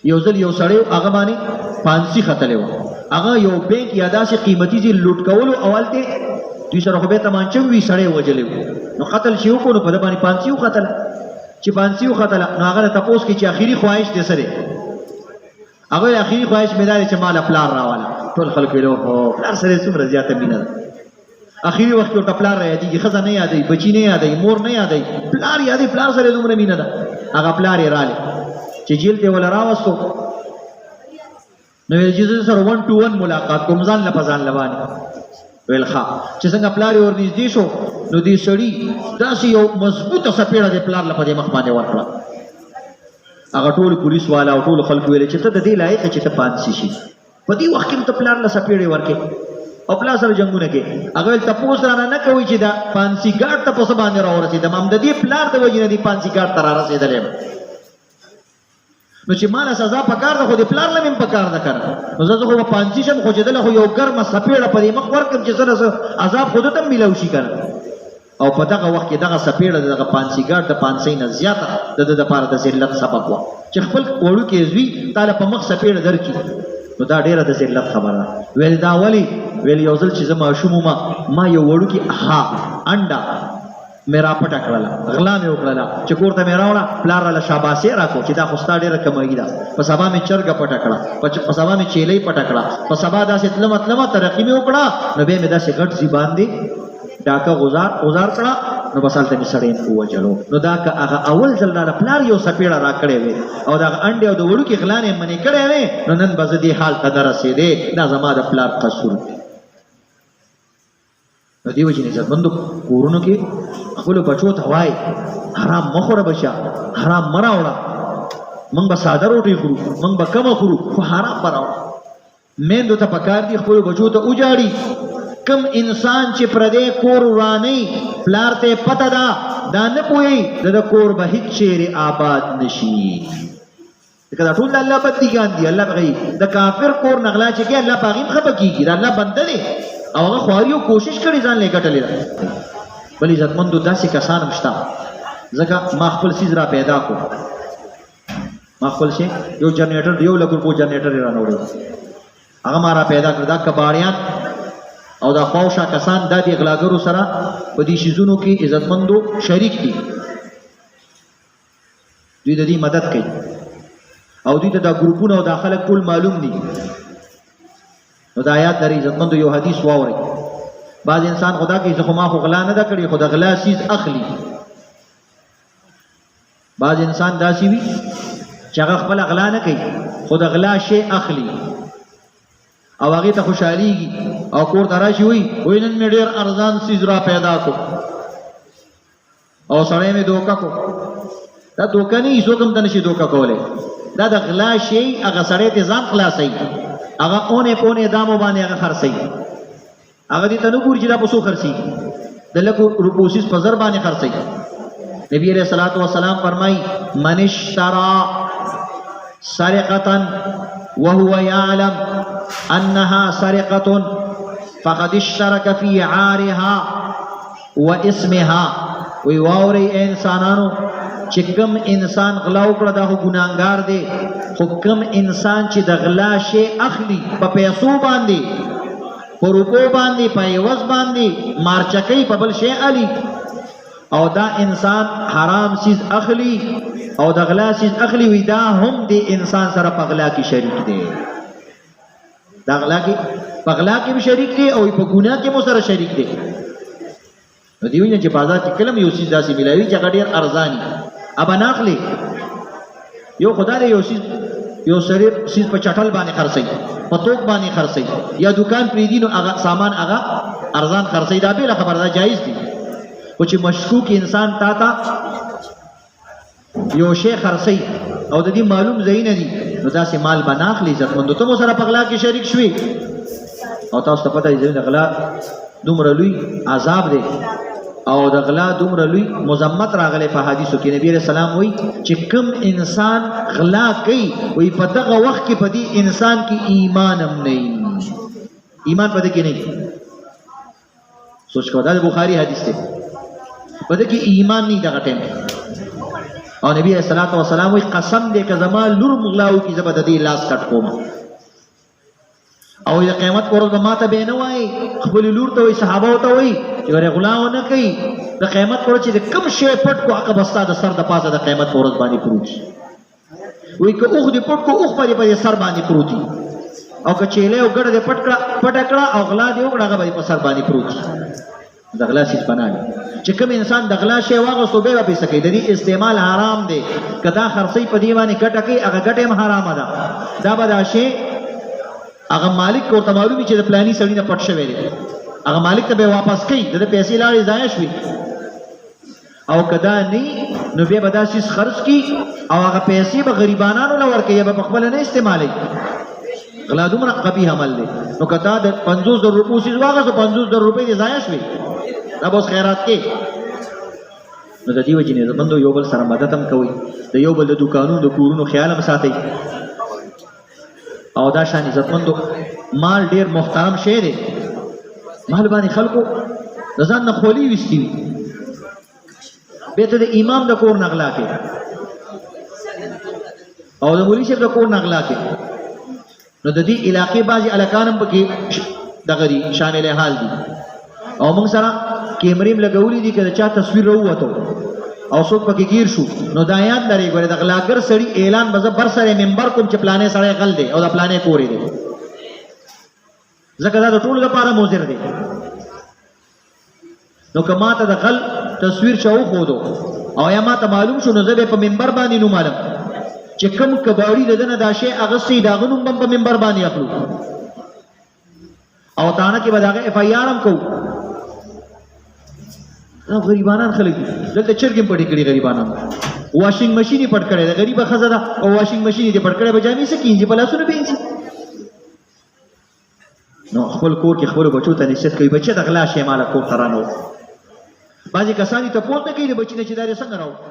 یو ځل یو سړی هغه باندې پانسی ختلې و، هغه یو بینک یا داسې قیمتي ځای لوټ کولو، اول ته دوی سره خو به تمانچه وي، سړی وجلی و، نو قتل شي وکړو، نو په ده باندې پانسي وختله. چې پانسي وختله نو هغه ته تپوس کړي چې اخري خواهش دې څه دی؟ هغه اخري خواهش مې دا دی چې ماله پلار راواله. ټول خلک ویل اوهو پلار سره یې څومره زیاته مینه ده. اخري وخت کې ورته پلار را یادېږي، ښځه نه یادوي، بچي نه یادوي، مور نه یادوي، پلار یادوي، پلار سره یې دومره مینه ده. هغه پلار یې رالی چې جیل ته وله راوستو، نو ویل چې زه سره 1 to 1 ملاقات کوم، ځان له په ځان له باندې. ویل ښه. چې څنګه پلار یې ورنږدې شو نو دې سړي داسې یو مضبوطه څپېړه دې پلار له په دې مخ باندې ورکړه. هغه ټول پولیس والا او ټول خلکو ویل چې ته د دې لایق چې ته پانسي شي، په دې وخت کې ته پلار له څپېړې ورکې او پلار سره جنګونه کې. هغه ویل تپوس رانه نه کوي چې دا پانسي ګارډ ته په څه باندې راورسېدم، هم د دې پلار د وجې نه دې پانسي ګارډ ته رارسېدلی یم. نو چې ماله سزا پکار ده خو د پلار له مې هم پکار ده که نه، نو زه خو به پانسي شم، خو چې دله خو یو ګرمه څپېړه په دې مخ ورکړم چې زه عذاب خو ده ته هم میلاو شي که نه. او په دغه وخت کې دغه څپېړه د دغه پانسي ګارډ د پانسۍ نه زیاته د ده دپاره د ذلت سبب وه چې خپل وړوکې زوی تا له په مخ څپېړه درکړي، نو دا ډېره د ذلت خبره ده. ویل دا ولې؟ ویل یو ځل چې زه ماشوم وم، ما یو وړوکې انډه مې راپټه کړله، غلا مې وکړله، چې کور ته مې راوړه، پلار راله شاباسي راکړو چې دا خو ستا ډېره کمایي ده. په سبا مې چرګه پټه کړه، په سبا مې چیلۍ پټه کړه، په سبا داسې تلمه ترقي مې وکړه، نو بیا مې داسې غټ ځي باندې ډاکه غزار کړه، نو بس هلته مې سړی ووجلو. نو دا که هغه اول ځل راله پلار یو څپېړه راکړې وې او د هغه انډې او د وړوکې غلا نه یې منې کړی وې، نو نن به زه دې حال ته نه رسېدې. دا زما د پلار قصور دی. نو دې وجې نه عزتمندو کورونو کې خپلو بچو ته وایي حرام مه خوره بچه، حرام مه راوړه، موږ به ساده روټۍ خورو، موږ به کمه خورو، خو حرام به راوړه. میندو ته پکار دي خپلو بچو ته وجاړي. کم انسان چې پردی کور ورانوي پلار ته پته ده دا نه پوهېږي د ده کور به هېڅ چیرې آباد نشي، ځکه دا ټول د الله بندګان دي. الله به د کافر کور نه غلا چې کوي الله په هغې هم خفه کېږي، د الله بنده دی او هغه خواري او کوشش کړي ځان له ګټلې ده. بل عزتمندو داسې کسان هم شته، ځکه ما خپل څیز را پیدا کړو، ما خپل شی یو جنریټر یو لږ روپو جنریټر یې رانه وړی، هغه ما را پیدا کړ. دا کباړیان او دا خواوشا کسان دا د غلاګرو سره په دې شیزونو کې عزتمندو شریک دي، دوی د دې مدد کوي او دوی ته دا ګروپونه او دا خلک ټول معلوم دي. نو دا آیات لري عزتمندو، یو حدیث واورئ. بعض انسان خدا کوي زه خو ما خو غلا نه ده کړې، خو د غلا سیز اخلي. بعض انسان داسې وي چې هغه خپله غلا نه کوي خو د غلا شی اخلي او هغې ته خوشحالیږي او کور ته راشي وایي نن مې ډېر ارزان سیز را پیدا کو او سړی مې دوکه کو. دا دوکه نه وي، څوک هم ته نشي دوکه کولی. دا د غلا شی هغه سړی ته ځان خلاصوي، هغه اونې پونې دامو باندې هغه خرڅوي، هغه دې ته نه ګوري چې دا په څو خرڅېږي، د لږو روپو سیز په زر باندې خرڅوي. نبی علیہ الصلوۃ والسلام فرمایي من اشترى سرقة وهو يعلم انها سرقة فقد اشترك في عارها واسمها. وی واوري انسانانو چې کوم انسان غلا وکړه دا خو ګناهګار دی، خو کوم انسان چې د غلا شی اخلي په پیسو باندې، په روپو باندې، په عوض باندې مارچکۍ په بل شی علي او دا انسان حرام سیز اخلي او د غلا سیز اخلي، وی دا هم د انسان سره په غلا کې شریک دی. دا غلا کې په غلا کې به شریک دی او په ګناه کې مو سره شریک دی. نو دی ویني چې بازار کې کلم یو سیز داسې ملاوي چې هغه ډېر ارزاني ابا نه اخلي. یو خدای دی یو سیز یو سړی سیز په چټل باندې خرڅوي، په توک باندې خرڅوي، یا دکان پرېږدي نو هغه سامان هغه ارزان خرڅوي، دا بېله خبره ده، جایز دي. خو چې مشکوک انسان تا ته یو شی خرڅوي او د دې معلوم ځای نه دي، نو داسې مال به نه اخلي. عزتمندو ته مو سره په غلا کې شریک شوي او تاسو ته پته دی د غلا دومره لوی عذاب دی او د غلا دومره لوی مذمت راغلی په حدیثو کې. نبی علیہ السلام وایي چې کوم انسان غلا کوي وایي په دغه وخت کې په دې انسان کې ایمان هم نه وي، ایمان په دې کې نه وي. سوچ کوه دا د بخاري حدیث دی، په دې کې ایمان نه دغه ټیم او نبی صلی الله علیه وسلم وی قسم دې که زما لور مغلاو کی زبر د دې لاس کټ کوم او د قیامت پر ورځ به ماته به نه وای خپل لور ته وای صحابه ته وای چې ور غلاو نه کوي د قیامت پر ورځ چې کم شی پټ کو هغه بستا د سر د پاسه د قیامت پر ورځ باندې پروت وي که اوخ دې پټ کو اوخ په سر باندې پروتي او که چیلې او ګړه دې پټ کړه او غلا دې وکړه هغه په سر باندې پروت د غلا شي بنانه چې کوم انسان د غلا شی واغه صوبې به پیسې کوي د دې استعمال حرام دی کدا خرڅي په دی باندې ګټه کوي هغه ګټه هم حرامه ده دا به دا شی هغه مالک ورته معلومي چې د پلاني سړی نه پټ شوی دی هغه مالک ته به واپس کوي د پیسې لاړې ضایع شوي او کدا نه نو بیا به دا شی خرڅ کی او هغه پیسې به غریبانو لور کوي به خپل نه استعمالي غلا دومره قبیح عمل دی نو کدا د 50000 روپیو سیز واغه 50000 روپۍ دې ضایع شوي دا به خیرات کې نو د دې وجې نه بندو یو بل سره مدد هم کوي د یو بل د دکانونو د کورونو خیال هم ساتي او دا شان عزتمندو مال ډیر محترم شی دی مال باندې خلکو د ځان نه خولي وستي به ته د امام د کور نغلا کې او د مولوی شیخ د کور نغلا کې نو د دې علاقې بعضي الکانم پکې دغه دي شامل حال دي او موږ سره کیمریم لګولې دي کله چا تصویر وروته او څوک پکې گیر شو نو دا یاد لري ګوره د غلاګر سړی اعلان به بر سره منبر کوم چې پلانې سړی غل دی او د پلانې کورې دی ځکه دا د ټولو لپاره موزر دی نو که ما ته د غل تصویر چا وښودو او یا ما ته معلوم شو نو زه به په منبر باندې نوم علم چې کوم کباړي د دنه دا شی اغستی دا غنوم په منبر باندې اخلو او تانه کې به داغه اف آی آر هم کوو نو غریبانان خلک دي دلته چرګم پټې کړي غریبانان واشنګ ماشین یې پټ کړی د غریبه ښځه ده او واشنګ ماشین یې پټ کړی به جامې څه کینځي په لاسونو به اینځي نو خپل کور کې خپلو بچو ته نصیحت کوي بچه د غلا شی ماله کور ته رانه بعضې کسان یې تپوس نه کوي د بچي نه چې دا دې څنګه راوړو